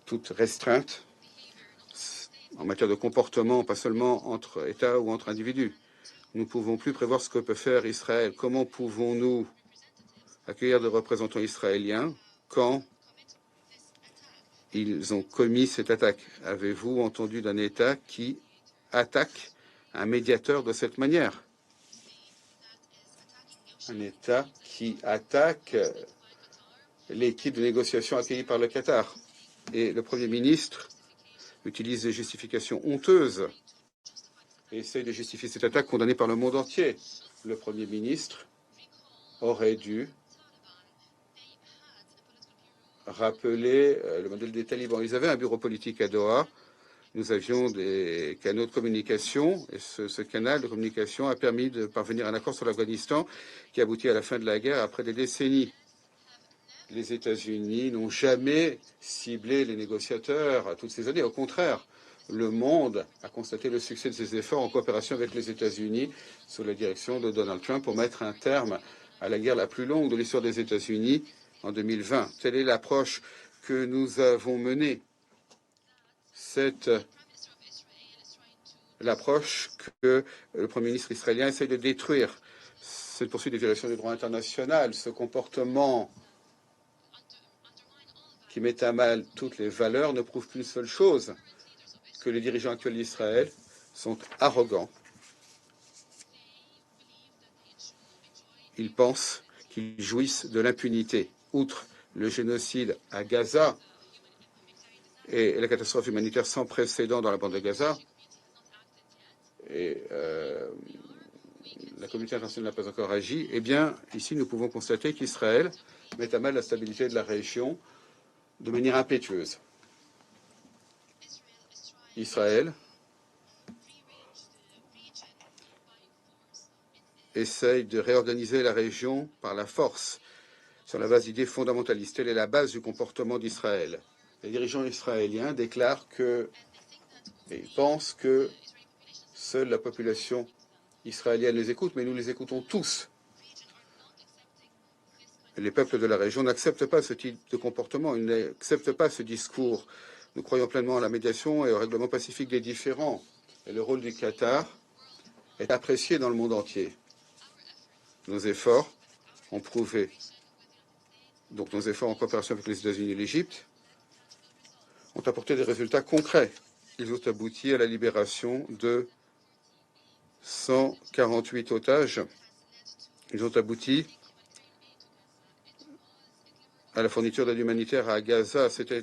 toute restreinte en matière de comportement, pas seulement entre États ou entre individus. Nous ne pouvons plus prévoir ce que peut faire Israël. Comment pouvons-nous accueillir des représentants israéliens quand ils ont commis cette attaque? Avez-vous entendu d'un État qui attaque un médiateur de cette manière? Un État qui attaque l'équipe de négociation accueillie par le Qatar. Et le Premier ministre utilise des justifications honteuses et essaye de justifier cette attaque condamnée par le monde entier. Le Premier ministre aurait dû rappeler le modèle des talibans. Ils avaient un bureau politique à Doha. Nous avions des canaux de communication et ce canal de communication a permis de parvenir à un accord sur l'Afghanistan qui aboutit à la fin de la guerre après des décennies. Les États-Unis n'ont jamais ciblé les négociateurs à toutes ces années. Au contraire, le monde a constaté le succès de ces efforts en coopération avec les États-Unis sous la direction de Donald Trump pour mettre un terme à la guerre la plus longue de l'histoire des États-Unis en 2020. Telle est l'approche que nous avons menée. C'est l'approche que le Premier ministre israélien essaye de détruire. Cette poursuite des violations du droit international, ce comportement qui met à mal toutes les valeurs ne prouve qu'une seule chose, que les dirigeants actuels d'Israël sont arrogants. Ils pensent qu'ils jouissent de l'impunité. Outre le génocide à Gaza et la catastrophe humanitaire sans précédent dans la bande de Gaza, et la communauté internationale n'a pas encore agi, eh bien, ici, nous pouvons constater qu'Israël met à mal la stabilité de la région de manière impétueuse. Israël essaye de réorganiser la région par la force, sur la base d'idées fondamentalistes. Telle est la base du comportement d'Israël. Les dirigeants israéliens déclarent et pensent que seule la population israélienne les écoute, mais nous les écoutons tous. Les peuples de la région n'acceptent pas ce type de comportement, ils n'acceptent pas ce discours. Nous croyons pleinement à la médiation et au règlement pacifique des différends. Et le rôle du Qatar est apprécié dans le monde entier. Nos efforts ont prouvé, donc nos efforts en coopération avec les États-Unis et l'Égypte, ont apporté des résultats concrets. Ils ont abouti à la libération de 148 otages. Ils ont abouti à la fourniture d'aide humanitaire à Gaza. C'était